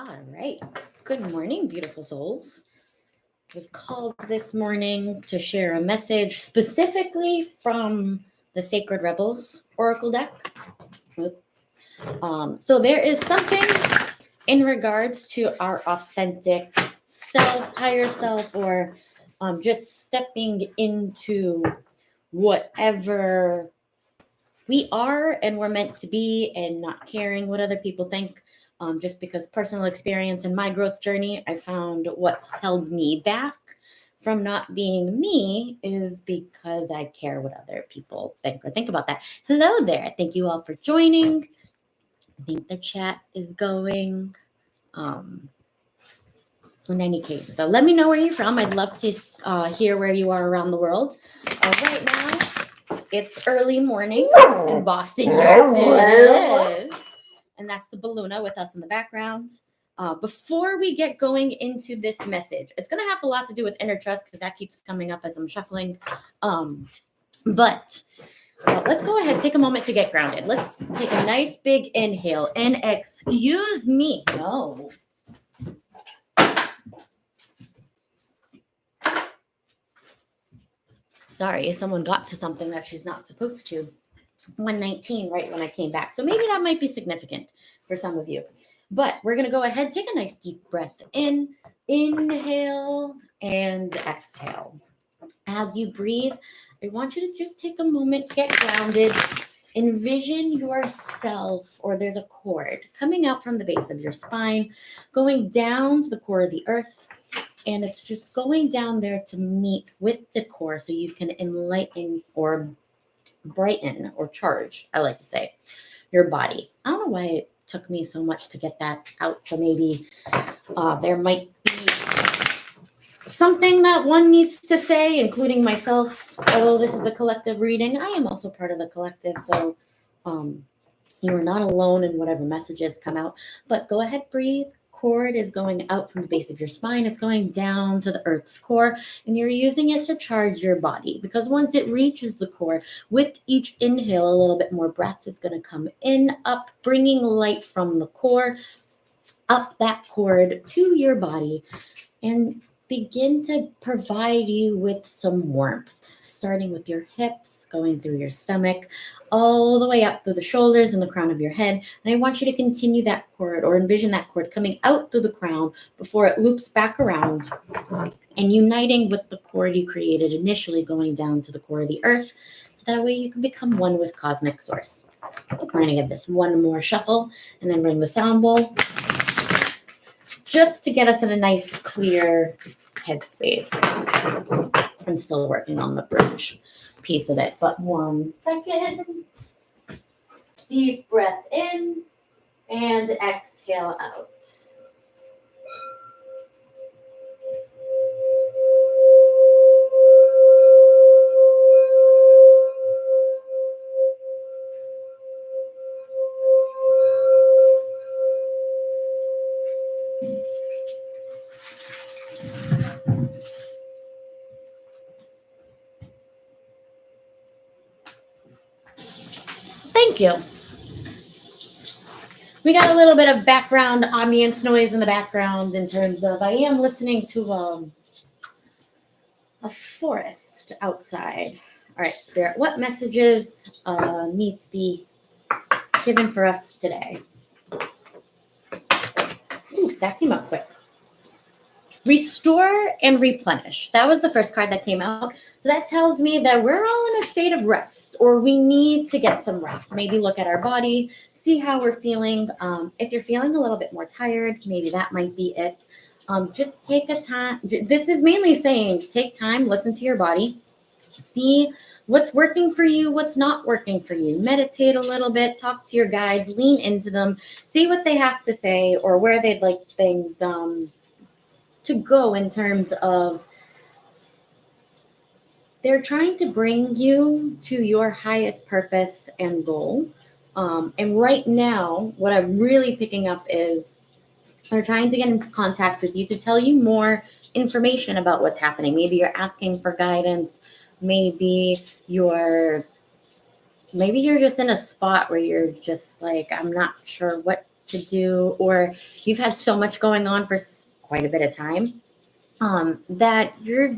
All right. Good morning, beautiful souls. I was called this morning to share a message specifically from the Sacred Rebels Oracle deck. So there is something in regards to our authentic self, higher self, or just stepping into whatever we are and we're meant to be and not caring what other people think. Just because personal experience in my growth journey, I found what's held me back from not being me is because I care what other people think or think about that. Hello there. Thank you all for joining. I think the chat is going. In any case, though, let me know where you're from. I'd love to hear where you are around the world. Right now, it's early morning in Boston. Yes, it is. And that's the Balluna with us in the background. Before we get going into this message, it's going to have a lot to do with inner trust because that keeps coming up as I'm shuffling. But let's go ahead, take a moment to get grounded. Let's take a nice big inhale. And excuse me. No. Sorry, someone got to something that she's not supposed to. 119 right when I came back. So maybe that might be significant for some of you. But we're going to go ahead, take a nice deep breath in, inhale, and exhale. As you breathe, I want you to just take a moment, get grounded, envision yourself, or there's a cord coming out from the base of your spine, going down to the core of the earth. And it's just going down there to meet with the core so you can enlighten or brighten or charge, I like to say, your body. I don't know why it took me so much to get that out. So maybe there might be something that one needs to say, including myself. Although this is a collective reading, I am also part of the collective. So you are not alone in whatever messages come out. But go ahead, breathe. Cord is going out from the base of your spine. It's going down to the earth's core, and you're using it to charge your body, because once it reaches the core, with each inhale, a little bit more breath is going to come in, up, bringing light from the core up that cord to your body and begin to provide you with some warmth, starting with your hips, going through your stomach, all the way up through the shoulders and the crown of your head. And I want you to continue that cord, or envision that cord coming out through the crown before it loops back around and uniting with the cord you created initially, going down to the core of the earth. So that way you can become one with cosmic source. We're going to give this one more shuffle and then bring the sound bowl just to get us in a nice, clear headspace. I'm still working on the bridge piece of it, but 1 second. Deep breath in and exhale out. Thank you. We got a little bit of background ambience noise in the background in terms of I am listening to a forest outside. All right, Spirit, what messages need to be given for us today? Ooh, that came up quick. Restore and replenish. That was the first card that came out. So that tells me that we're all in a state of rest, or we need to get some rest. Maybe look at our body, see how we're feeling. If you're feeling a little bit more tired, maybe that might be it. Just take a time. This is mainly saying take time, listen to your body, see what's working for you, what's not working for you. Meditate a little bit, talk to your guides, lean into them, see what they have to say or where they'd like things to go in terms of they're trying to bring you to your highest purpose and goal. And right now, what I'm really picking up is they're trying to get in contact with you to tell you more information about what's happening. Maybe you're asking for guidance. Maybe you're just in a spot where you're just like, I'm not sure what to do, or you've had so much going on for quite a bit of time, that you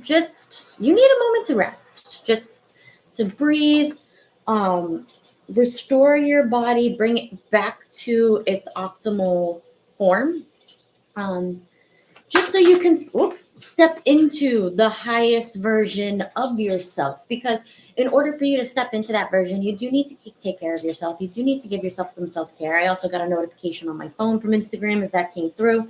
need a moment to rest, just to breathe, um, restore your body, bring it back to its optimal form, um, just so you can step into the highest version of yourself. Because in order for you to step into that version, you do need to take care of yourself. You do need to give yourself some self-care. I also got a notification on my phone from Instagram as that came through.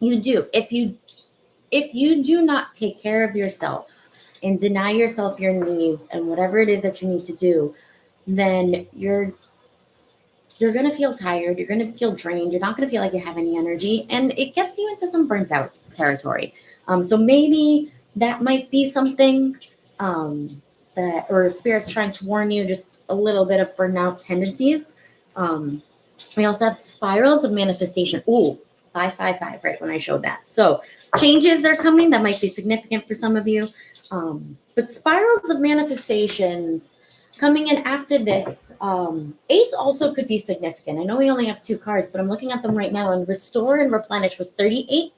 You do. If you do not take care of yourself and deny yourself your needs and whatever it is that you need to do, then you're going to feel tired. You're going to feel drained. You're not going to feel like you have any energy. And it gets you into some burnt out territory. So maybe that might be something that, or Spirit's trying to warn you, just a little bit of burnout tendencies. We also have spirals of manifestation. Ooh, 555, right when I showed that. So changes are coming that might be significant for some of you. But spirals of manifestation coming in after this. Eights also could be significant. I know we only have 2 cards, but I'm looking at them right now. And Restore and Replenish was 38,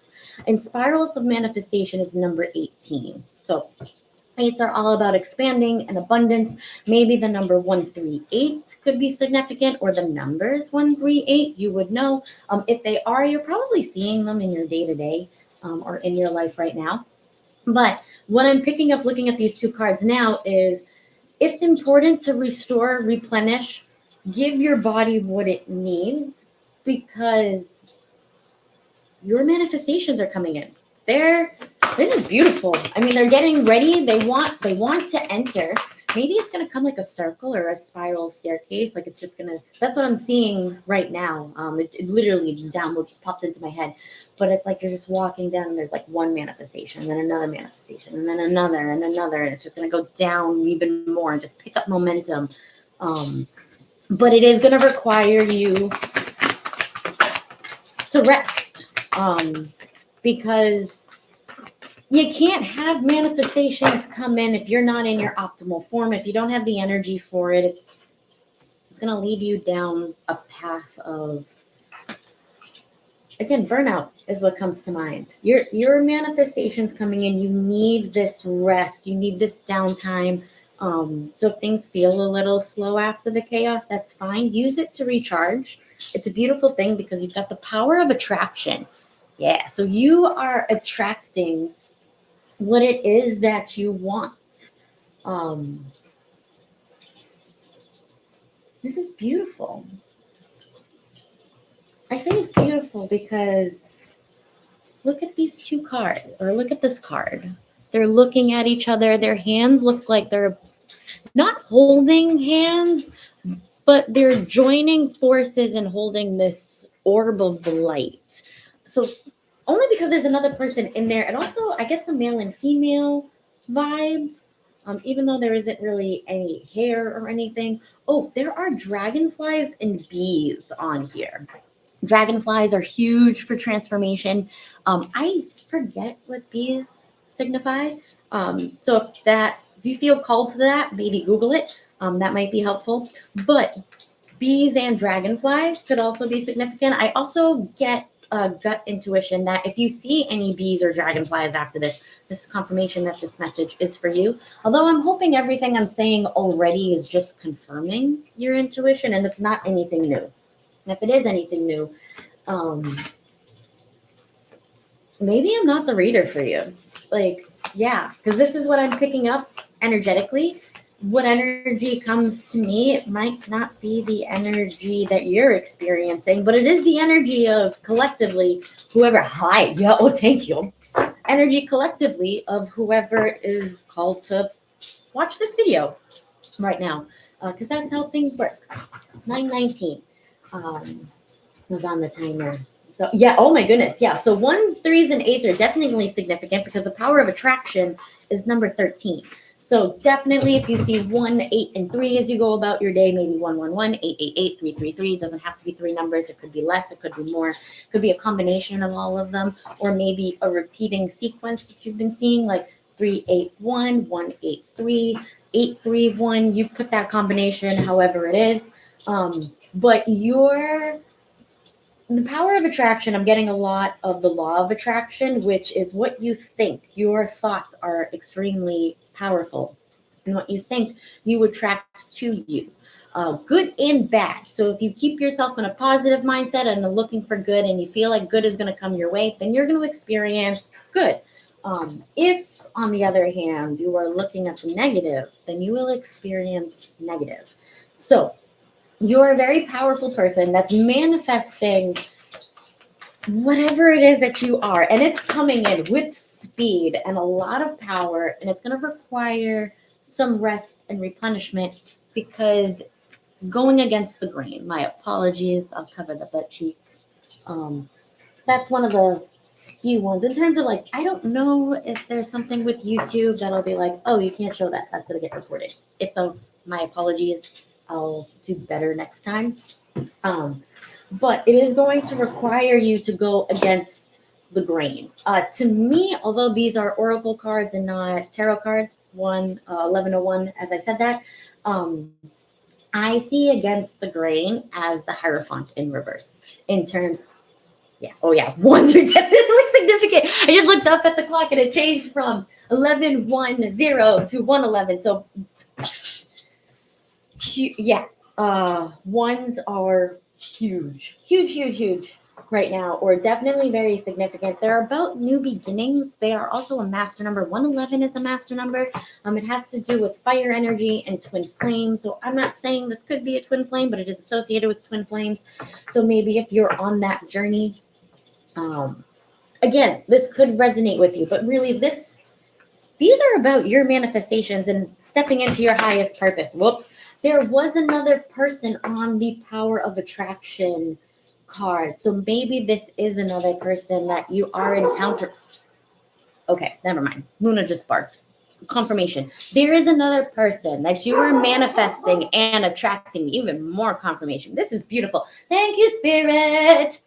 and Spirals of Manifestation is number 18. So eights are all about expanding and abundance. Maybe the number 138 could be significant, or the numbers 138. You would know. If they are, you're probably seeing them in your day-to-day or in your life right now. But what I'm picking up looking at these 2 cards now is it's important to restore, replenish, give your body what it needs, because your manifestations are coming in. This is beautiful. I mean, they're getting ready. They want to enter. Maybe it's going to come like a circle or a spiral staircase. Like it's just going to, that's what I'm seeing right now. It literally, the download just popped into my head. But it's like you're just walking down and there's like one manifestation, and then another manifestation, and then another and another. And it's just going to go down even more and just pick up momentum. But it is going to require you to rest, because you can't have manifestations come in if you're not in your optimal form. If you don't have the energy for it, it's going to lead you down a path of, again, burnout is what comes to mind. Your manifestations coming in, you need this rest, you need this downtime. So if things feel a little slow after the chaos, that's fine. Use it to recharge. It's a beautiful thing because you've got the power of attraction. Yeah, so you are attracting what it is that you want. This is beautiful. I say it's beautiful because look at these 2 cards, or look at this card. They're looking at each other. Their hands look like they're not holding hands, but they're joining forces and holding this orb of light. So only because there's another person in there. And also I get some male and female vibes, even though there isn't really any hair or anything. Oh, there are dragonflies and bees on here. Dragonflies are huge for transformation. I forget what bees signify. So if you feel called to that, maybe Google it. That might be helpful. But bees and dragonflies could also be significant. I also get a gut intuition that if you see any bees or dragonflies after this is confirmation that this message is for you. Although I'm hoping everything I'm saying already is just confirming your intuition and it's not anything new. And if it is anything new, maybe I'm not the reader for you. Yeah, because this is what I'm picking up energetically. What energy comes to me, it might not be the energy that you're experiencing, but it is the energy of collectively whoever, thank you. Energy collectively of whoever is called to watch this video right now, because that's how things work. 9:19 was on the timer. So yeah, oh my goodness, yeah. So 1s, 3s, and 8s are definitely significant because the power of attraction is number 13. So definitely, if you see 1, 8, and 3 as you go about your day, maybe 1, 1, 1, 8, 8, 8, 3, 3, 3. It doesn't have to be 3 numbers. It could be less. It could be more. It could be a combination of all of them, or maybe a repeating sequence that you've been seeing, like 3, 8, 1, 1, 8, 3, 8, 3, 1. You put that combination, however it is. But In the power of attraction, I'm getting a lot of the law of attraction, which is what you think. Your thoughts are extremely powerful. And what you think, you attract to you, good and bad. So if you keep yourself in a positive mindset and looking for good and you feel like good is going to come your way, then you're going to experience good. If, on the other hand, you are looking at the negative, then you will experience negative. So you're a very powerful person that's manifesting whatever it is that you are, and it's coming in with speed and a lot of power, and it's going to require some rest and replenishment because going against the grain. My apologies. I'll cover the butt cheek. Um, that's one of the few ones. In terms of like, I don't know if there's something with YouTube that'll be like, oh, you can't show that. That's going to get recorded. If so, my apologies. I'll do better next time. But it is going to require you to go against the grain. To me, although these are oracle cards and not tarot cards, 1101, as I said that, I see against the grain as the Hierophant in reverse. In terms, yeah, oh yeah, ones are definitely significant. I just looked up at the clock and it changed from 1110 to 111. So, yeah, ones are huge, huge, huge, huge right now, or definitely very significant. They're about new beginnings. They are also a master number. 111 is a master number. It has to do with fire energy and twin flames. So I'm not saying this could be a twin flame, but it is associated with twin flames. So maybe if you're on that journey, again, this could resonate with you. But really, these are about your manifestations and stepping into your highest purpose. Whoops. There was another person on the power of attraction card. So maybe this is another person that you are encountering. Okay, never mind. Luna just barked. Confirmation. There is another person that you are manifesting and attracting. Even more confirmation. This is beautiful. Thank you, Spirit.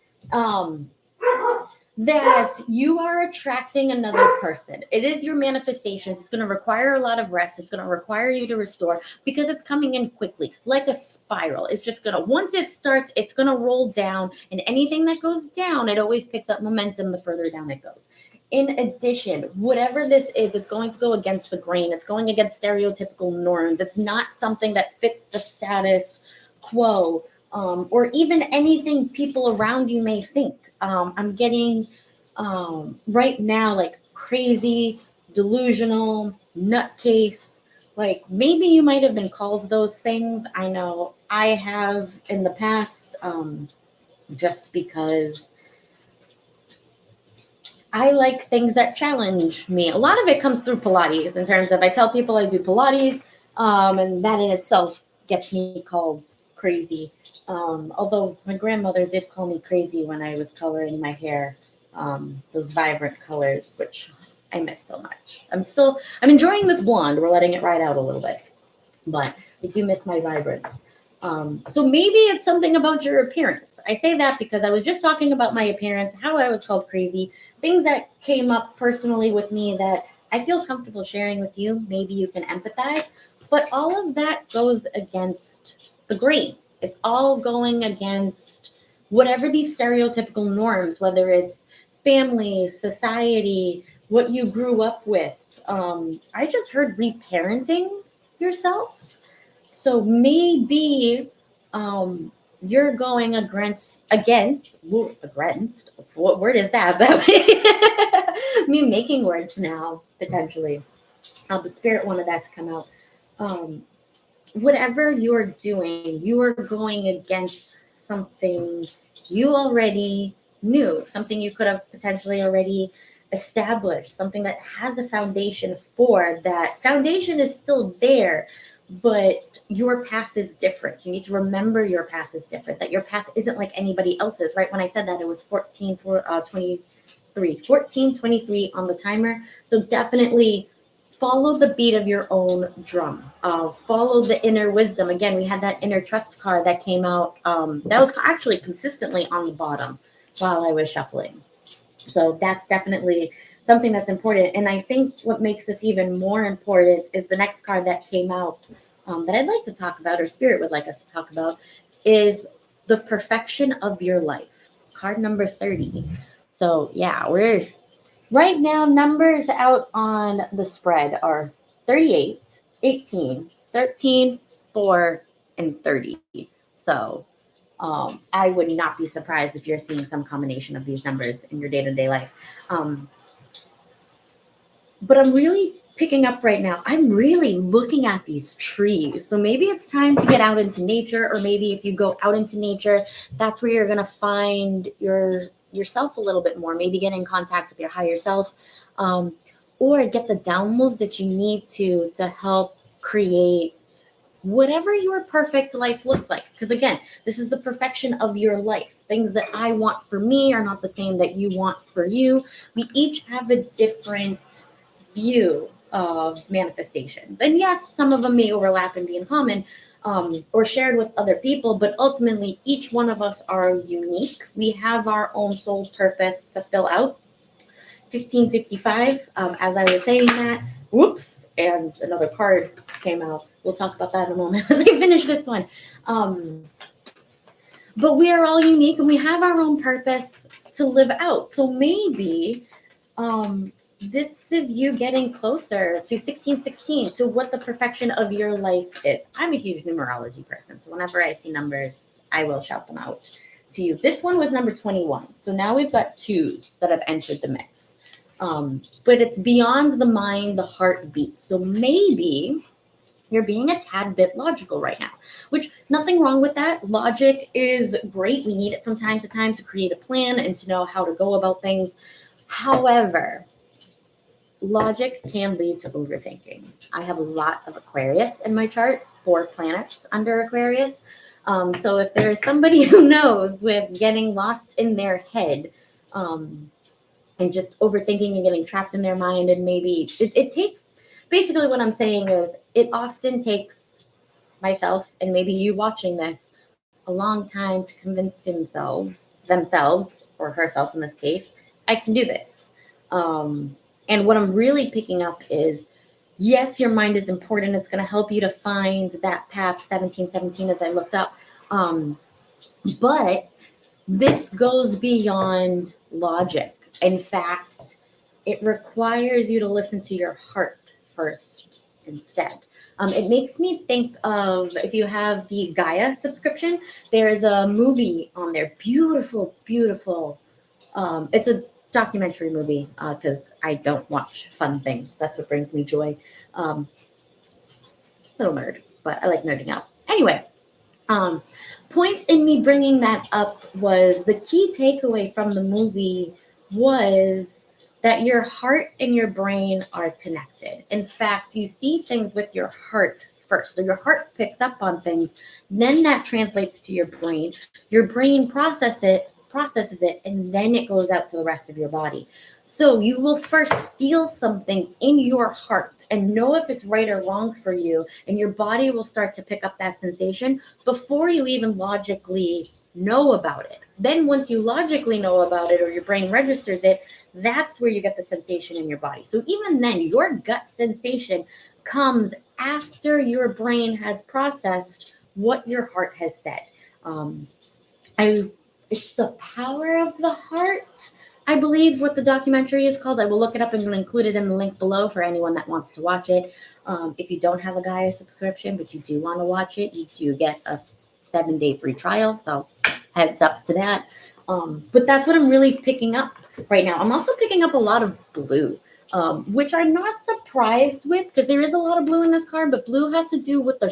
That you are attracting another person. It is your manifestations. It's going to require a lot of rest. It's going to require you to restore because it's coming in quickly, like a spiral. It's just going to, once it starts, it's going to roll down, and anything that goes down, it always picks up momentum the further down it goes. In addition, whatever this is, it's going to go against the grain. It's going against stereotypical norms. It's not something that fits the status quo, or even anything people around you may think. I'm getting right now like crazy, delusional, nutcase. Like maybe you might have been called those things. I know I have in the past, just because I like things that challenge me. A lot of it comes through Pilates in terms of I tell people I do Pilates, and that in itself gets me called crazy. Although my grandmother did call me crazy when I was coloring my hair, those vibrant colors, which I miss so much. I'm enjoying this blonde. We're letting it ride out a little bit, but I do miss my vibrance. So maybe it's something about your appearance. I say that because I was just talking about my appearance, how I was called crazy, things that came up personally with me that I feel comfortable sharing with you. Maybe you can empathize, but all of that goes against the grain. It's all going against whatever these stereotypical norms, whether it's family, society, what you grew up with. I just heard reparenting yourself. So maybe you're going against, what word is that? Me making words now, potentially. But Spirit wanted that to come out. Whatever you're doing, you are going against something you already knew, something you could have potentially already established, something that has a foundation for that. Foundation is still there, but your path is different. You need to remember your path is different, that your path isn't like anybody else's. Right when I said that, it was 14:23 on the timer. So definitely follow the beat of your own drum. Follow the inner wisdom. Again, we had that inner trust card that came out. That was actually consistently on the bottom while I was shuffling. So that's definitely something that's important. And I think what makes this even more important is the next card that came out, that I'd like to talk about, or Spirit would like us to talk about, is the perfection of your life card number 30. So yeah, we're right now, numbers out on the spread are 38, 18, 13, 4, and 30. So I would not be surprised if you're seeing some combination of these numbers in your day-to-day life. But I'm really picking up right now. I'm really looking at these trees. So maybe it's time to get out into nature, or maybe if you go out into nature, that's where you're gonna find yourself a little bit more. Maybe get in contact with your higher self, or get the downloads that you need to help create whatever your perfect life looks like. Because again, this is the perfection of your life. Things that I want for me are not the same that you want for you. We each have a different view of manifestations. And yes, some of them may overlap and be in common, or shared with other people, but ultimately each one of us are unique. We have our own soul purpose to fill out. 1555, as I was saying that, whoops, and another card came out. We'll talk about that in a moment as I finish this one. But we are all unique and we have our own purpose to live out. So maybe this is you getting closer to 1616, to what the perfection of your life is. I'm a huge numerology person, so whenever I see numbers, I will shout them out to you. This one was number 21. So now we've got twos that have entered the mix. But it's beyond the mind, the heartbeat. So maybe you're being a tad bit logical right now, which nothing wrong with that. Logic is great. We need it from time to time to create a plan and to know how to go about things. However, logic can lead to overthinking. I have a lot of Aquarius in my chart, 4 planets under Aquarius. So if there's somebody who knows with getting lost in their head, and just overthinking and getting trapped in their mind, and maybe it takes, basically what I'm saying is it often takes myself and maybe you watching this a long time to convince themselves or herself in this case, I can do this. And what I'm really picking up is, yes, your mind is important. It's going to help you to find that path, 1717, as I looked up. But this goes beyond logic. In fact, it requires you to listen to your heart first instead. It makes me think of, if you have the Gaia subscription, there's a movie on there. Beautiful, beautiful. It's a documentary movie because I don't watch fun things. That's what brings me joy. Little nerd, but I like nerding out. Anyway, point in me bringing that up was the key takeaway from the movie was that your heart and your brain are connected. In fact, you see things with your heart first. So your heart picks up on things, then that translates to your brain. Your brain processes it, and then it goes out to the rest of your body. So you will first feel something in your heart and know if it's right or wrong for you, and your body will start to pick up that sensation before you even logically know about it. Then once you logically know about it, or your brain registers it, that's where you get the sensation in your body. So even then, your gut sensation comes after your brain has processed what your heart has said. It's the power of the heart, I believe, what the documentary is called. I will look it up and include it in the link below for anyone that wants to watch it. If you don't have a Gaia subscription, but you do want to watch it, you do get a 7-day free trial. So heads up to that. But that's what I'm really picking up right now. I'm also picking up a lot of blue, which I'm not surprised with because there is a lot of blue in this card, but blue has to do with the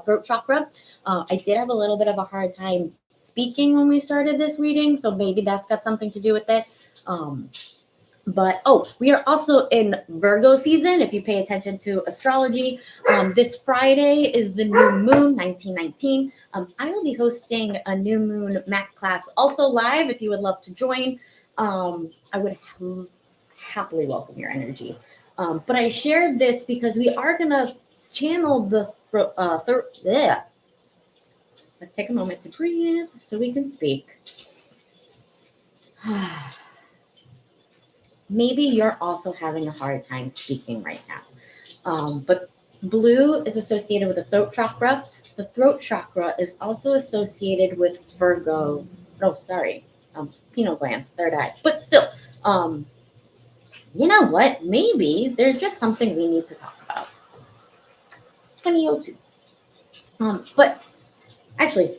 throat chakra. I did have a little bit of a hard time speaking when we started this reading, so maybe that's got something to do with it. But we are also in Virgo season. If you pay attention to astrology, this Friday is the new moon, 1919. I will be hosting a new moon math class also live. If you would love to join, I would happily welcome your energy. But I shared this because we are gonna channel the Let's take a moment to breathe so we can speak. Maybe you're also having a hard time speaking right now. But blue is associated with the throat chakra. The throat chakra is also associated with Virgo. No, sorry. pineal gland, third eye. But still, you know what? Maybe there's just something we need to talk about. 2002. But actually,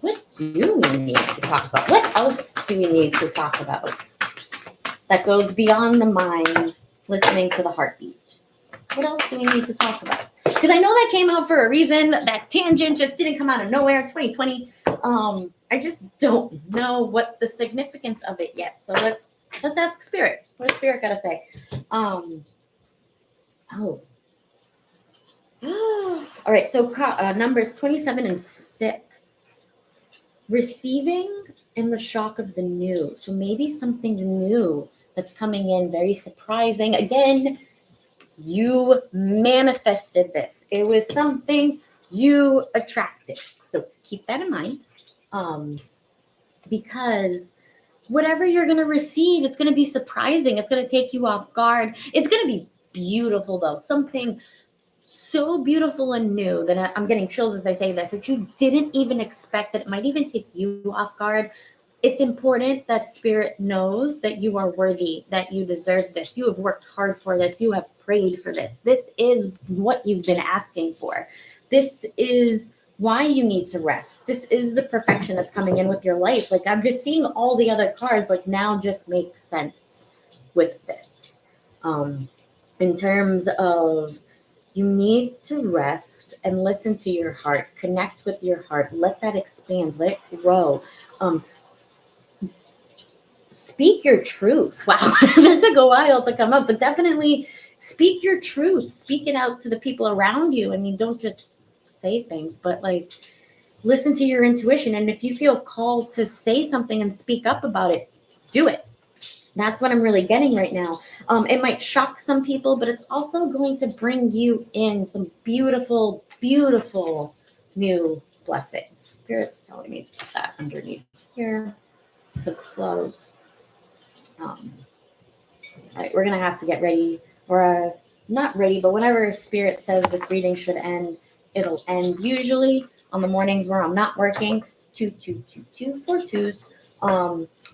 what do we need to talk about? What else do we need to talk about that goes beyond the mind, listening to the heartbeat? What else do we need to talk about? Because I know that came out for a reason. That tangent just didn't come out of nowhere. 2020. I just don't know what the significance of it yet. So let's ask Spirit. What does Spirit got to say? All right. So numbers 27 and 6. Receiving and the shock of the new. So maybe something new that's coming in, very surprising. Again, you manifested this. It was something you attracted. So keep that in mind. Because whatever you're going to receive, it's going to be surprising. It's going to take you off guard. It's going to be beautiful, though. Something so beautiful and new that I'm getting chills as I say this, that you didn't even expect, that it might even take you off guard. It's important that Spirit knows that you are worthy, that you deserve this. You have worked hard for this. You have prayed for this. This is what you've been asking for. This is why you need to rest. This is the perfection that's coming in with your life. Like, I'm just seeing all the other cards, like, now just makes sense with this. In terms of, you need to rest and listen to your heart, connect with your heart, let that expand, let it grow. Speak your truth. Wow, that took a while to come up, but definitely speak your truth. Speak it out to the people around you. I mean, don't just say things, but like, listen to your intuition. And if you feel called to say something and speak up about it, do it. That's what I'm really getting right now. It might shock some people, but it's also going to bring you in some beautiful, beautiful new blessings. Spirit's telling me to put that underneath here. The flows. All right, we're gonna have to get ready, or not ready, but whenever Spirit says this reading should end, it'll end. Usually on the mornings where I'm not working, 2, 2, 2, 2, 4 twos.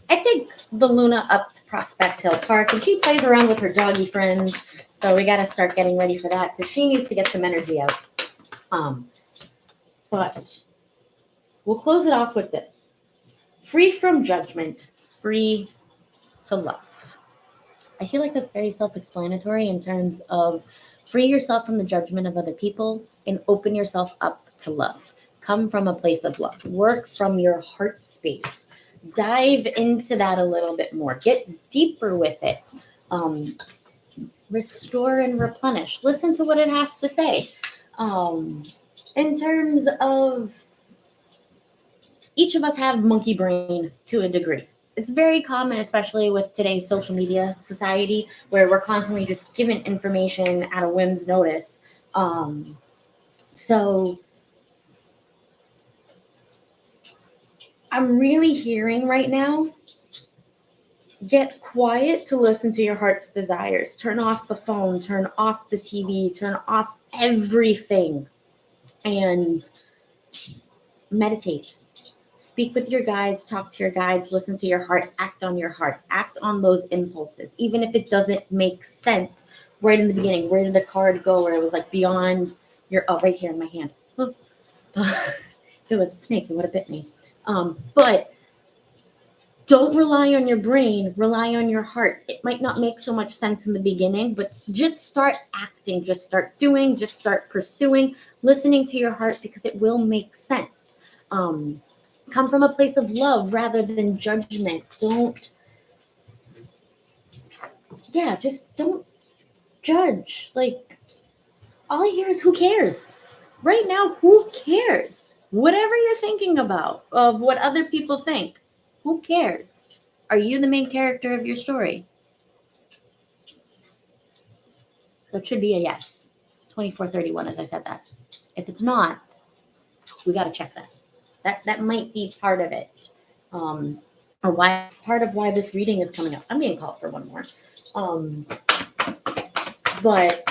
I take the Luna up to Prospect Hill Park, and she plays around with her doggy friends. So we got to start getting ready for that because she needs to get some energy out. But we'll close it off with this: free from judgment, free to love. I feel like that's very self-explanatory in terms of free yourself from the judgment of other people and open yourself up to love. Come from a place of love. Work from your heart space. Dive into that a little bit more. Get deeper with it. Restore and replenish. Listen to what it has to say. In terms of, each of us have monkey brain to a degree. It's very common, especially with today's social media society, where we're constantly just given information at a whim's notice. So I'm really hearing right now, get quiet to listen to your heart's desires. Turn off the phone, turn off the TV, turn off everything, and meditate. Speak with your guides, talk to your guides, listen to your heart, act on your heart, act on those impulses, even if it doesn't make sense right in the beginning. Where did the card go where it was like beyond your, right here in my hand. If it was a snake, it would have bit me. But don't rely on your brain, rely on your heart. It might not make so much sense in the beginning, but just start acting, just start doing, just start pursuing, listening to your heart, because it will make sense. Come from a place of love rather than judgment. Just don't judge. Like, all I hear is who cares? Right now, who cares? Whatever you're thinking about, of what other people think, who cares? Are you the main character of your story? That should be a yes. 2431, as I said that. If it's not, we got to check that. That might be part of it. Or why part of why this reading is coming up. I'm being called for one more. But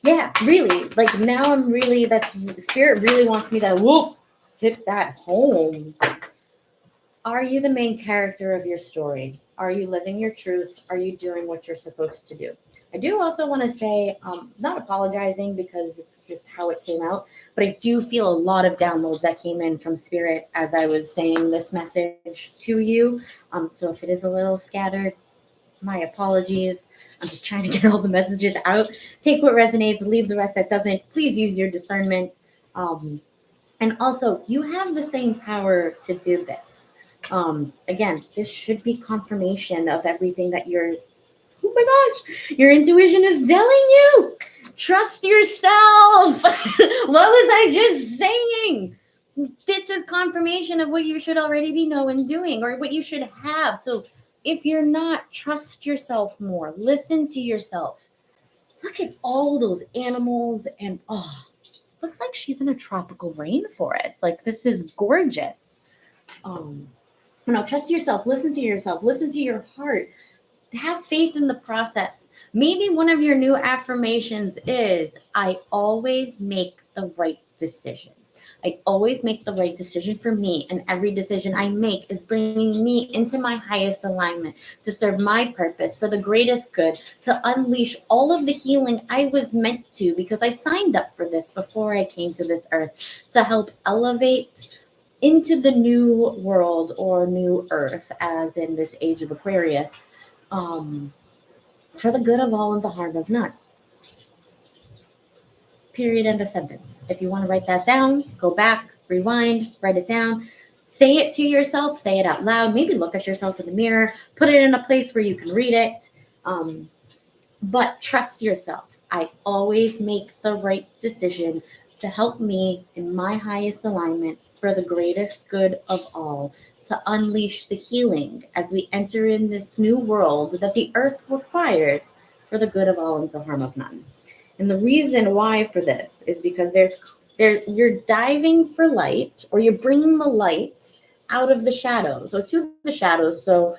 yeah, really, like, now I'm really, that Spirit really wants me to hit that home. Are you the main character of your story? Are you living your truth? Are you doing what you're supposed to do? I do also want to say, not apologizing because it's just how it came out, but I do feel a lot of downloads that came in from Spirit as I was saying this message to you. So if it is a little scattered, my apologies. I'm just trying to get all the messages out. Take what resonates, leave the rest that doesn't. Please use your discernment. Um, and also, you have the same power to do this. Again, this should be confirmation of everything that oh my gosh, your intuition is telling you. Trust yourself. What was I just saying? This is confirmation of what you should already be knowing doing or what you should have. So if you're not, trust yourself more. Listen to yourself. Look at all those animals and looks like she's in a tropical rainforest. Like this is gorgeous. Um, trust yourself, listen to yourself, listen to your heart. Have faith in the process. Maybe one of your new affirmations is I always make the right decision. I always make the right decision for me, and every decision I make is bringing me into my highest alignment to serve my purpose for the greatest good, to unleash all of the healing I was meant to because I signed up for this before I came to this earth to help elevate into the new world or new earth, as in this age of Aquarius, um, for the good of all and the harm of none. Period. End of sentence. If you want to write that down, go back, rewind, write it down, say it to yourself, say it out loud, maybe look at yourself in the mirror, put it in a place where you can read it. But trust yourself. I always make the right decision to help me in my highest alignment for the greatest good of all, to unleash the healing as we enter in this new world that the earth requires for the good of all and the harm of none. And the reason why for this is because you're diving for light, or you're bringing the light out of the shadows or to the shadows. So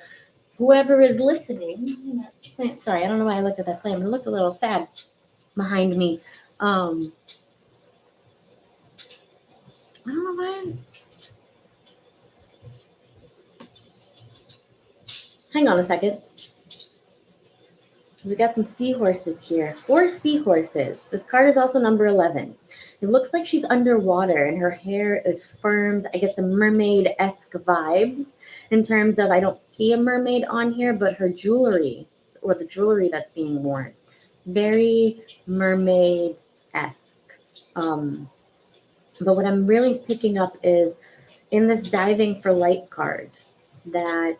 whoever is listening, sorry, I don't know why I looked at that plant. It looked a little sad behind me. I don't know why. Hang on a second. We got some seahorses here. 4 seahorses. This card is also number 11. It looks like she's underwater and her hair is firmed. I get some mermaid-esque vibes in terms of I don't see a mermaid on here, but her jewelry or the jewelry that's being worn. Very mermaid-esque. But what I'm really picking up is in this diving for light card that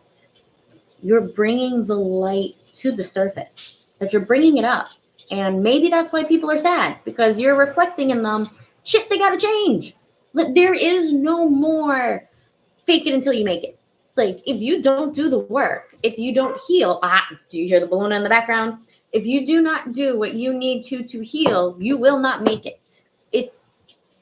you're bringing the light to the surface, that you're bringing it up. And maybe that's why people are sad, because you're reflecting in them, shit, they gotta change. There is no more fake it until you make it. Like, if you don't do the work, if you don't heal, do you hear the balloon in the background? If you do not do what you need to heal, you will not make it.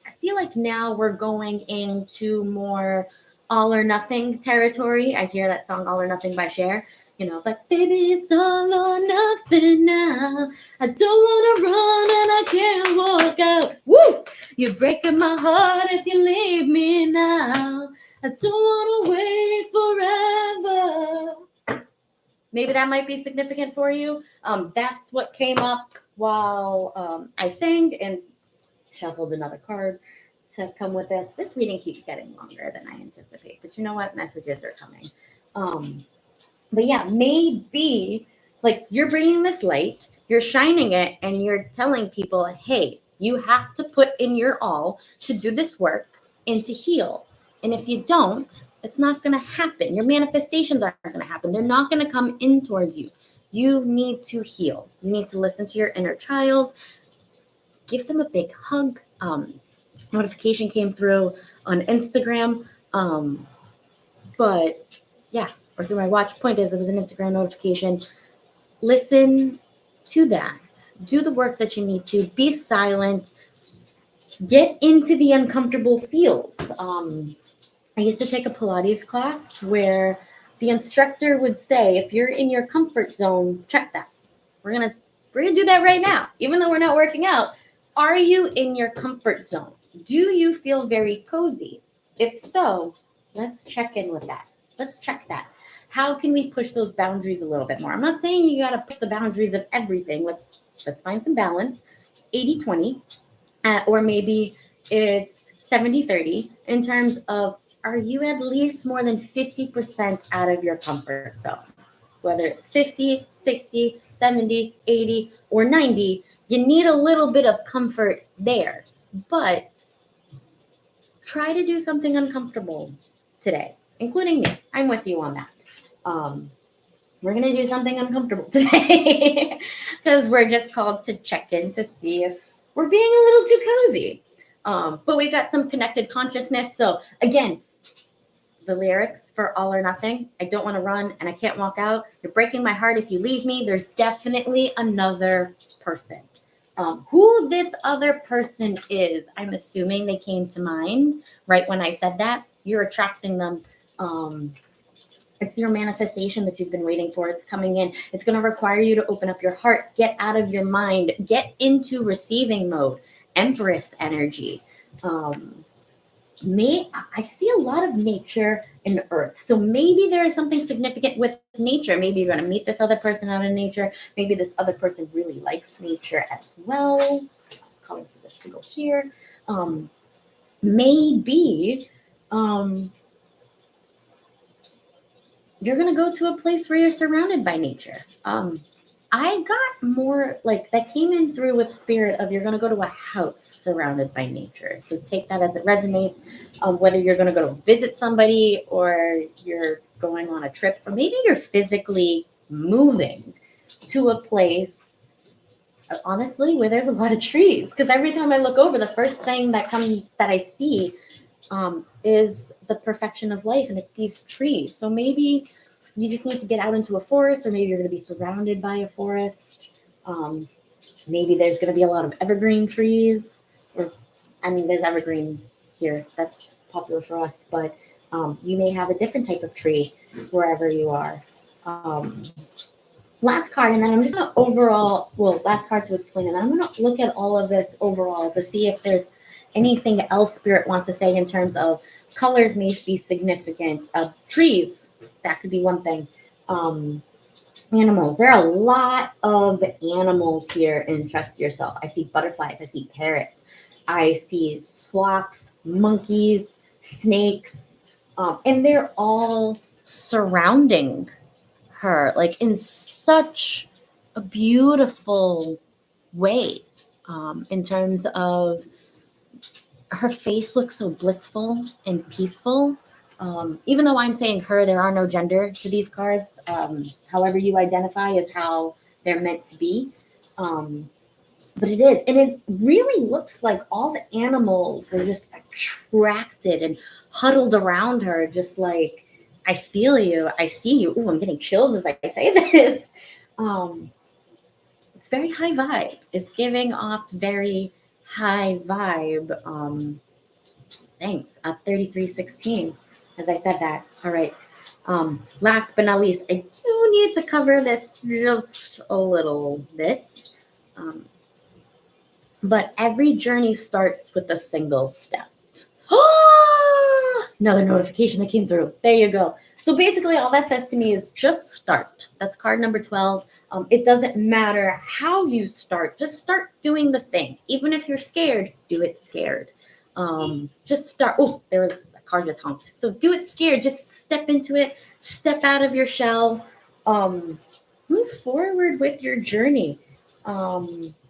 I feel like now we're going into more all or nothing territory. I hear that song All or Nothing by Cher. Like, baby, it's all or nothing now. I don't want to run and I can't walk out. Woo! You're breaking my heart if you leave me now. I don't want to wait forever. Maybe that might be significant for you. That's what came up while I sang and shuffled another card to come with this. This reading keeps getting longer than I anticipate, but you know what? Messages are coming. But yeah, maybe like you're bringing this light, you're shining it, and you're telling people, hey, you have to put in your all to do this work and to heal. And if you don't, it's not going to happen. Your manifestations aren't going to happen. They're not going to come in towards you. You need to heal. You need to listen to your inner child. Give them a big hug. Notification came through on Instagram. But yeah, or through my watch. Point is, it was an Instagram notification. Listen to that. Do the work that you need to. Be silent. Get into the uncomfortable feels. I used to take a Pilates class where the instructor would say, if you're in your comfort zone, check that. We're gonna do that right now, even though we're not working out. Are you in your comfort zone? Do you feel very cozy? If so, let's check in with that. Let's check that. How can we push those boundaries a little bit more? I'm not saying you got to push the boundaries of everything. Let's find some balance. 80-20, or maybe it's 70-30 in terms of, are you at least more than 50% out of your comfort zone? Whether it's 50, 60, 70, 80, or 90, you need a little bit of comfort there. But try to do something uncomfortable today, including me. I'm with you on that. We're going to do something uncomfortable today because we're just called to check in to see if we're being a little too cozy. But we've got some connected consciousness. So again, the lyrics for All or Nothing. I don't want to run and I can't walk out. You're breaking my heart if you leave me. There's definitely another person. Who this other person is, I'm assuming they came to mind right when I said that. You're attracting them. It's your manifestation that you've been waiting for. It's coming in. It's going to require you to open up your heart, get out of your mind, get into receiving mode. Empress energy. I see a lot of nature and earth. So maybe there is something significant with nature. Maybe you're going to meet this other person out in nature. Maybe this other person really likes nature as well. I'm calling for this to go here. Maybe you're going to go to a place where you're surrounded by nature. I got more like that came in through with spirit of you're going to go to a house surrounded by nature. So take that as it resonates. Whether you're going to go to visit somebody or you're going on a trip, or maybe you're physically moving to a place, honestly, where there's a lot of trees. Because every time I look over, the first thing that I see is the perfection of life, and it's these trees. So maybe you just need to get out into a forest, or maybe you're going to be surrounded by a forest. Maybe there's going to be a lot of evergreen trees, there's evergreen here. That's popular for us, but you may have a different type of tree wherever you are. Last card, and then I'm just going to last card to explain, and I'm going to look at all of this overall to see if there's anything else Spirit wants to say in terms of colors may be significant. Trees, that could be one thing. Animals, there are a lot of animals here in Trust Yourself. I see butterflies, I see parrots, I see sloths, monkeys, snakes, and they're all surrounding her, like in such a beautiful way. In terms of her face looks so blissful and peaceful. Even though I'm saying her, there are no gender to these cards. However you identify is how they're meant to be. But it is. And it really looks like all the animals were just attracted and huddled around her, just like, I feel you. I see you. Ooh, I'm getting chills as I say this. It's very high vibe. It's giving off very high vibe. Thanks. 3316. As I said that. All right. Last but not least, I do need to cover this just a little bit. But every journey starts with a single step. Another notification that came through. There you go. So basically all that says to me is just start. That's card number 12. It doesn't matter how you start. Just start doing the thing. Even if you're scared, do it scared. Just start. Oh, there was a card just honked. So do it scared. Just step into it. Step out of your shell. Move forward with your journey.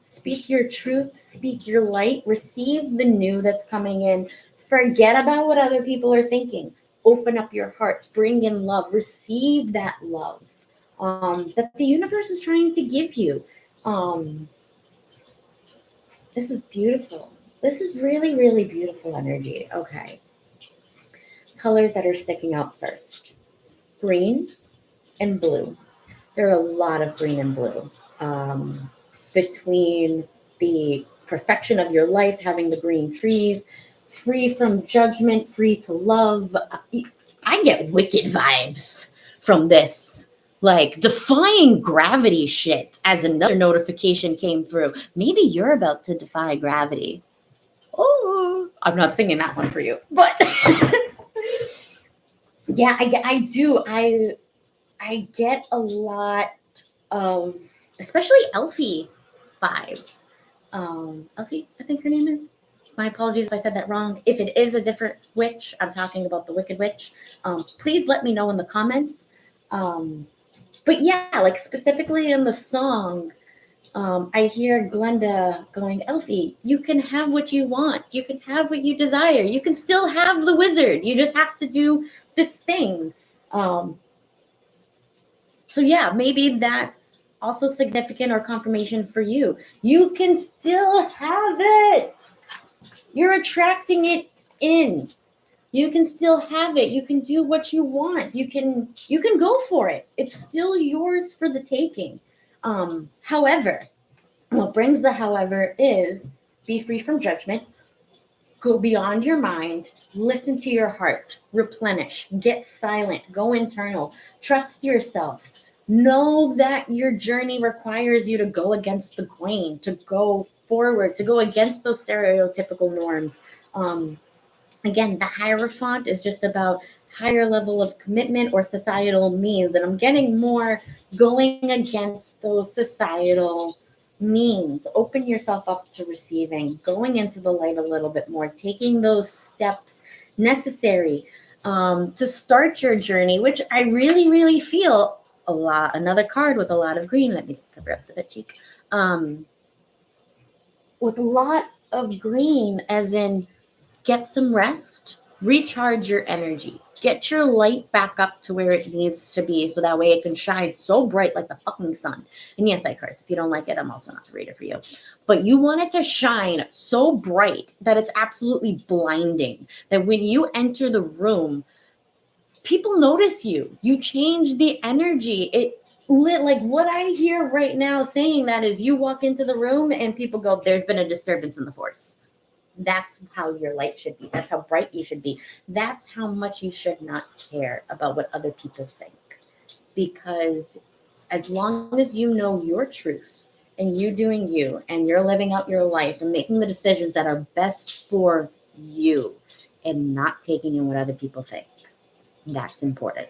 Speak your truth. Speak your light. Receive the new that's coming in. Forget about what other people are thinking. Open up your heart. Bring in love. Receive that love that the universe is trying to give you. This is beautiful. This is really, really beautiful energy. Okay. Colors that are sticking out first. Green and blue. There are a lot of green and blue. Between the perfection of your life, having the green trees, free from judgment, free to love. I get wicked vibes from this. Like defying gravity shit, as another notification came through. Maybe you're about to defy gravity. Oh, I'm not singing that one for you, but Yeah, I do. I get a lot of, especially Elfie vibes. Elfie, I think her name is. My apologies if I said that wrong. If it is a different witch, I'm talking about the Wicked Witch. Please let me know in the comments. But yeah, like specifically in the song, I hear Glenda going, Elfie, you can have what you want. You can have what you desire. You can still have the wizard. You just have to do this thing. Um, so yeah, maybe that's also significant or confirmation for you. You can still have it. You're attracting it in. You can still have it. You can do what you want. You can go for it. It's still yours for the taking. However, what brings the however is be free from judgment, go beyond your mind, listen to your heart, replenish, get silent, go internal, trust yourself. Know that your journey requires you to go against the grain, to go forward, to go against those stereotypical norms. Um, Again, the Hierophant is just about higher level of commitment or societal means. And I'm getting more going against those societal means. Open yourself up to receiving, going into the light a little bit more, taking those steps necessary to start your journey, which I really, really feel a lot. Another card with a lot of green. Let me just cover up the cheek. Um, with a lot of green, as in get some rest, recharge your energy, get your light back up to where it needs to be so that way it can shine so bright like the fucking sun. And yes, I curse. If you don't like it, I'm also not the reader for you. But you want it to shine so bright that it's absolutely blinding. That when you enter the room, people notice you. You change the energy. It lit like what I hear right now saying that is you walk into the room and people go, there's been a disturbance in the force. That's how your light should be. That's how bright you should be. That's how much you should not care about what other people think. Because as long as you know your truth and you doing you and you're living out your life and making the decisions that are best for you and not taking in what other people think, that's important.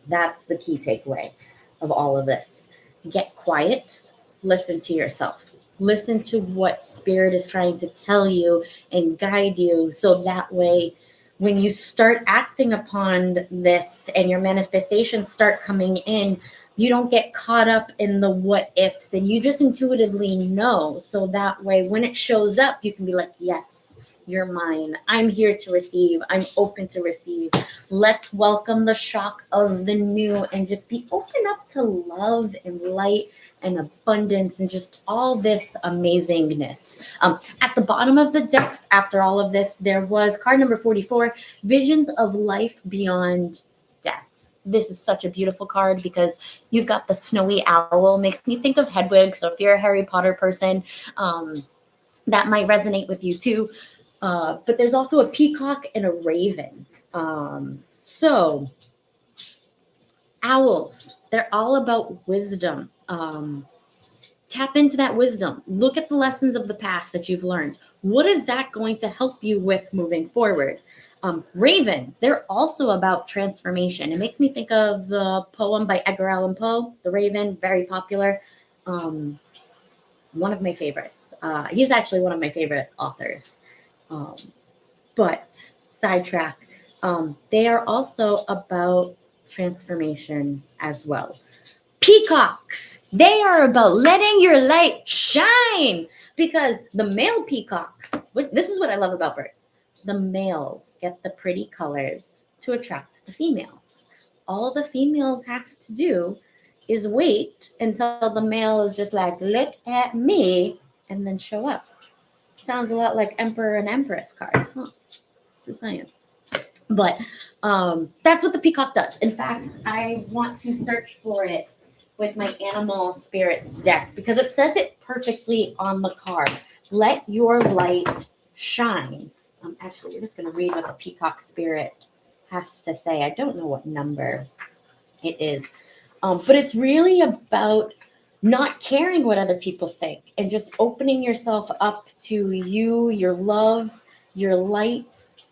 That's the key takeaway of all of this. Get quiet, listen to yourself. Listen to what spirit is trying to tell you and guide you so that way when you start acting upon this and your manifestations start coming in, you don't get caught up in the what ifs and you just intuitively know. So that way when it shows up, you can be like, yes, you're mine. I'm here to receive. I'm open to receive. Let's welcome the shock of the new and just be open up to love and light and abundance and just all this amazingness. At the bottom of the deck, after all of this, there was card number 44, Visions of Life Beyond Death. This is such a beautiful card because you've got the snowy owl. Makes me think of Hedwig. So if you're a Harry Potter person, that might resonate with you too. But there's also a peacock and a raven. So owls, they're all about wisdom. Tap into that wisdom. Look at the lessons of the past that you've learned. What is that going to help you with moving forward? Ravens, they're also about transformation. It makes me think of the poem by Edgar Allan Poe, The Raven, very popular. Um, One of my favorites. He's actually one of my favorite authors. Um, but sidetrack, they are also about transformation as well. Peacocks, they are about letting your light shine because the male peacocks, this is what I love about birds. The males get the pretty colors to attract the females. All the females have to do is wait until the male is just like, look at me, and then show up. Sounds a lot like Emperor and Empress cards, huh? Just saying. But that's what the peacock does. In fact, I want to search for it with my animal spirits deck because it says it perfectly on the card. Let your light shine. Actually, we're just going to read what the peacock spirit has to say. I don't know what number it is, but it's really about not caring what other people think and just opening yourself up to you, your love, your light.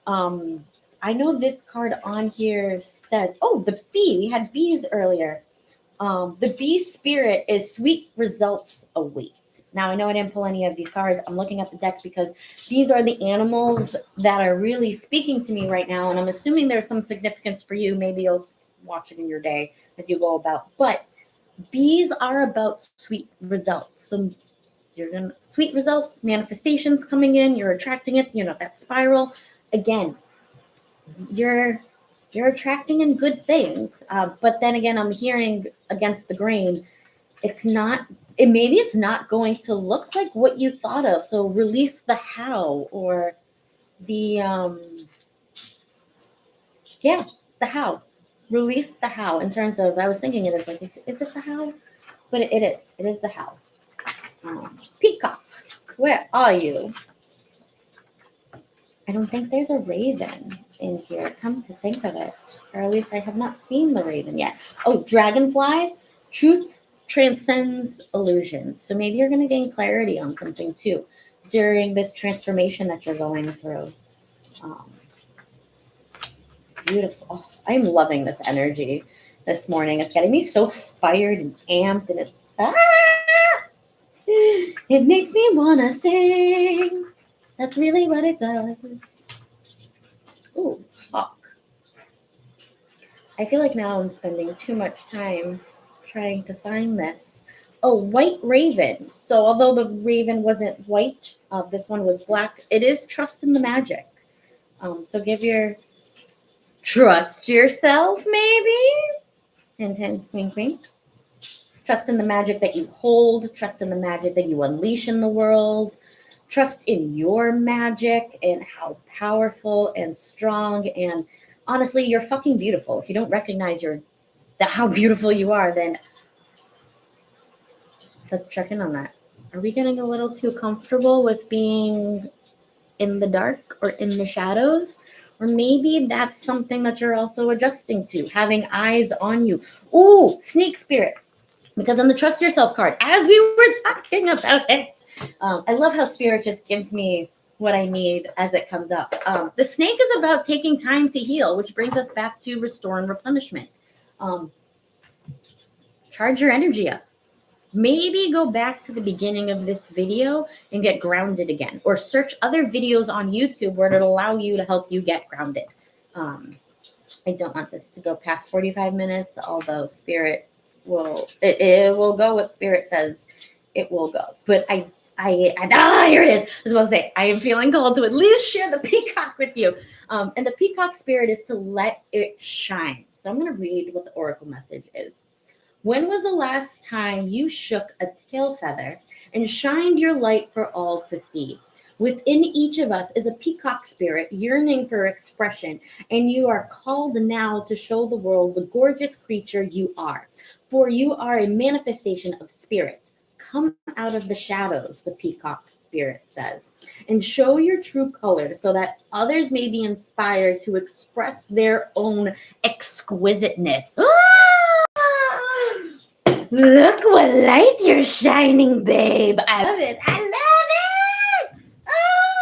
Um, I know this card on here says, oh, the bee. We had bees earlier. The bee spirit is sweet results await. Now, I know I didn't pull any of these cards. I'm looking at the deck because these are the animals that are really speaking to me right now. And I'm assuming there's some significance for you. Maybe you'll watch it in your day as you go about. But bees are about sweet results. So you're going to, sweet results, manifestations coming in, you're attracting it, that spiral. Again, you're attracting in good things. But then again, I'm hearing against the grain, maybe it's not going to look like what you thought of. So release the how, or the, the how. Release the how in terms of, I was thinking it is like, is it the how? But it is the how. Peacock, where are you? I don't think there's a raven in here, come to think of it. Or at least I have not seen the raven yet. Oh, dragonflies. Truth transcends illusions. So maybe you're going to gain clarity on something too during this transformation that you're going through. Beautiful. Oh, I'm loving this energy this morning. It's getting me so fired and amped, and it makes me want to sing. That's really what it does. Ooh, hawk. I feel like now I'm spending too much time trying to find this. Oh, white raven. So although the raven wasn't white, this one was black. It is trust in the magic. So trust yourself, maybe? Hint, hint, wink, wink. Trust in the magic that you hold. Trust in the magic that you unleash in the world. Trust in your magic and how powerful and strong and honestly, you're fucking beautiful. If you don't recognize how beautiful you are, then let's check in on that. Are we getting a little too comfortable with being in the dark or in the shadows? Or maybe that's something that you're also adjusting to, having eyes on you. Ooh, snake spirit. Because on the trust yourself card, as we were talking about it, I love how spirit just gives me what I need as it comes up. The snake is about taking time to heal, which brings us back to restore and replenishment. Charge your energy up. Maybe go back to the beginning of this video and get grounded again, or search other videos on YouTube where it'll allow you to help you get grounded. I don't want this to go past 45 minutes, although spirit it will go what spirit says it will go. But here it is. I was about to say, I am feeling called to at least share the peacock with you. And the peacock spirit is to let it shine. So I'm going to read what the oracle message is. When was the last time you shook a tail feather and shined your light for all to see? Within each of us is a peacock spirit yearning for expression, and you are called now to show the world the gorgeous creature you are. For you are a manifestation of spirit. Come out of the shadows, the peacock spirit says, and show your true colors so that others may be inspired to express their own exquisiteness. Look what light you're shining, babe. I love it. I love it.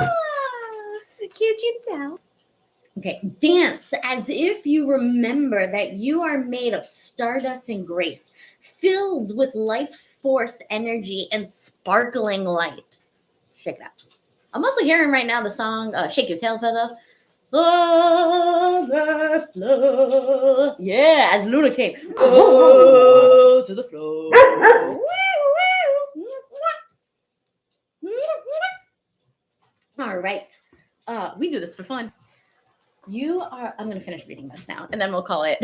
Oh, can't you tell? Okay, dance as if you remember that you are made of stardust and grace, filled with life force, energy, and sparkling light. Shake it out. I'm also hearing right now the song Shake Your Tail Feather. Love. Yeah, as Luna came. Oh, to the floor. All right. We do this for fun. I'm going to finish reading this now, and then we'll call it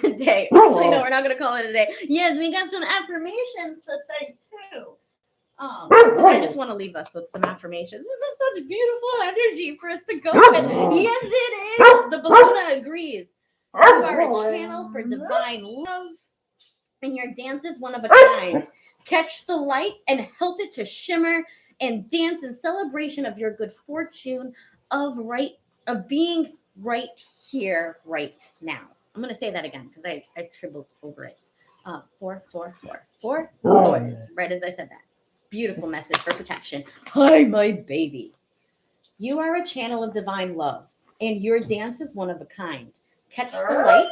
a day. Actually, no, we're not going to call it a day. Yes, we got some affirmations to say, too. I just want to leave us with some affirmations. This is such beautiful energy for us to go with. Yes, it is. The Baluna agrees. You are a channel for divine love, and your dance is one of a kind. Catch the light and help it to shimmer and dance in celebration of your good fortune of being right here, right now. I'm going to say that again because I scribbled over it. 4, 4, 4. 4, 4. Right as I said that. Beautiful message for protection. Hi, my baby. You are a channel of divine love. and your dance is one of a kind. Catch the light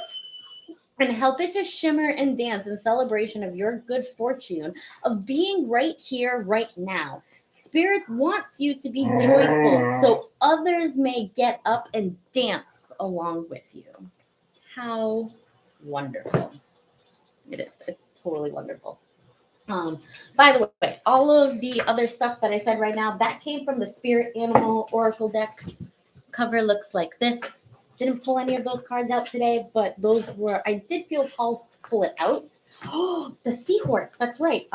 and help it to shimmer and dance in celebration of your good fortune of being right here, right now. Spirit wants you to be joyful so others may get up and dance along with you. How wonderful. It is. It's totally wonderful. By the way, all of the other stuff that I said right now, that came from the Spirit Animal Oracle deck. Cover looks like this. Didn't pull any of those cards out today, but those were, I did feel called to pull it out. Oh, the seahorse. That's right.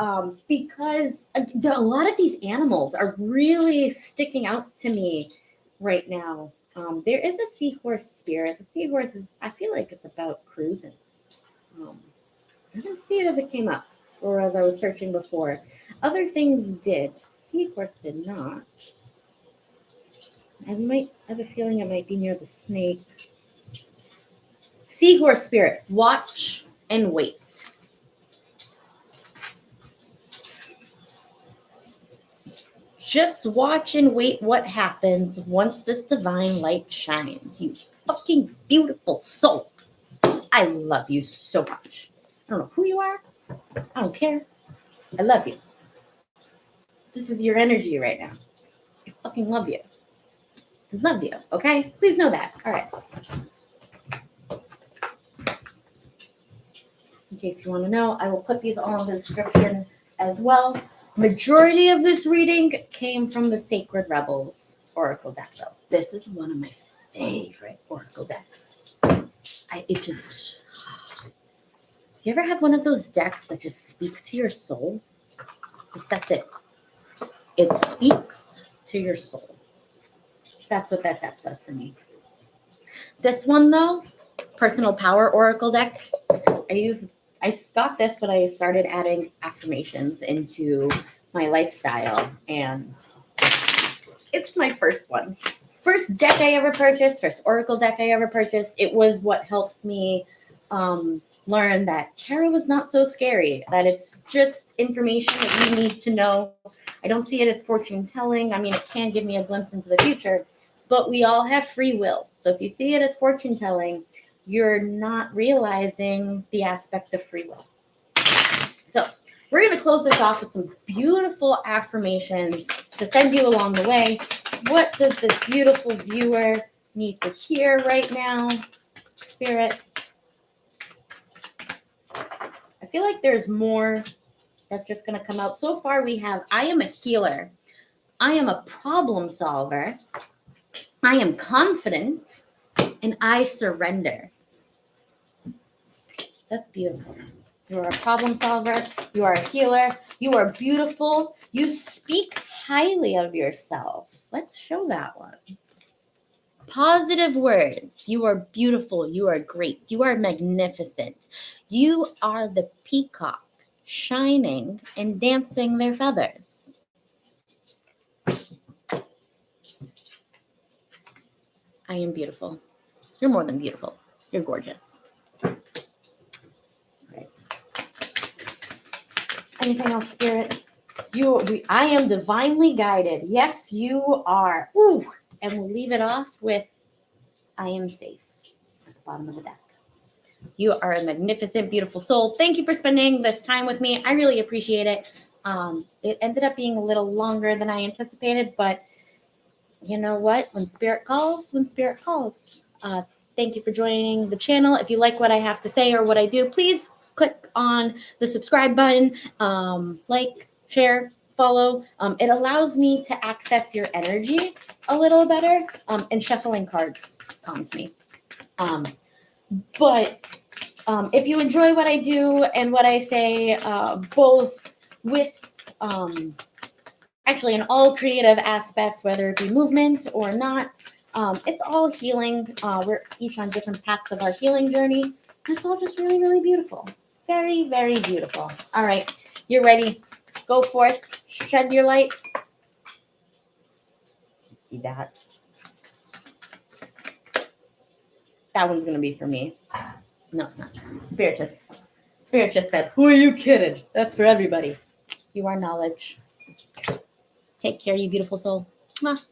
Because a lot of these animals are really sticking out to me right now. There is a seahorse spirit. The seahorse is, I feel like it's about cruising. I didn't see it as it came up or as I was searching before. Other things did. Seahorse did not. I might have a feeling it might be near the snake. Seahorse spirit, watch and wait. Just watch and wait what happens once this divine light shines. You fucking beautiful soul. I love you so much. I don't know who you are. I don't care. I love you. This is your energy right now. I fucking love you. I love you, okay? Please know that. All right. In case you want to know, I will put these all in the description as well. Majority of this reading came from the Sacred Rebels Oracle deck, though. This is one of my favorite Oracle decks. You ever have one of those decks that just speak to your soul? That's it. It speaks to your soul. That's what that deck does for me. This one, though, Personal Power Oracle deck, I got this when I started adding affirmations into my lifestyle, and it's my first one. First deck I ever purchased, first Oracle deck I ever purchased. It was what helped me learn that tarot was not so scary, that it's just information that you need to know. I don't see it as fortune telling. I mean, it can give me a glimpse into the future, but we all have free will. So if you see it as fortune telling, you're not realizing the aspect of free will. So we're going to close this off with some beautiful affirmations to send you along the way. What does this beautiful viewer need to hear right now, Spirit? I feel like there's more that's just going to come out. So far we have, I am a healer. I am a problem solver. I am confident. And I surrender. That's beautiful. You are a problem solver. You are a healer. You are beautiful. You speak highly of yourself. Let's show that one. Positive words. You are beautiful. You are great. You are magnificent. You are the peacock shining and dancing their feathers. I am beautiful. You're more than beautiful. You're gorgeous. Okay. Anything else, Spirit? I am divinely guided. Yes, you are. Ooh. And we'll leave it off with, I am safe at the bottom of the deck. You are a magnificent, beautiful soul. Thank you for spending this time with me. I really appreciate it. It ended up being a little longer than I anticipated, but you know what? When Spirit calls, thank you for joining the channel. If you like what I have to say or what I do, please click on the subscribe button, like, share, follow. It allows me to access your energy a little better, and shuffling cards calms me. But if you enjoy what I do and what I say, both with actually in all creative aspects, whether it be movement or not, it's all healing. We're each on different paths of our healing journey. It's all just really, really beautiful. Very, very beautiful. All right, you're ready. Go forth, shed your light. See that? That one's going to be for me. No, it's not. Spirit just said, who are you kidding? That's for everybody. You are knowledge. Take care, you beautiful soul. Mwah.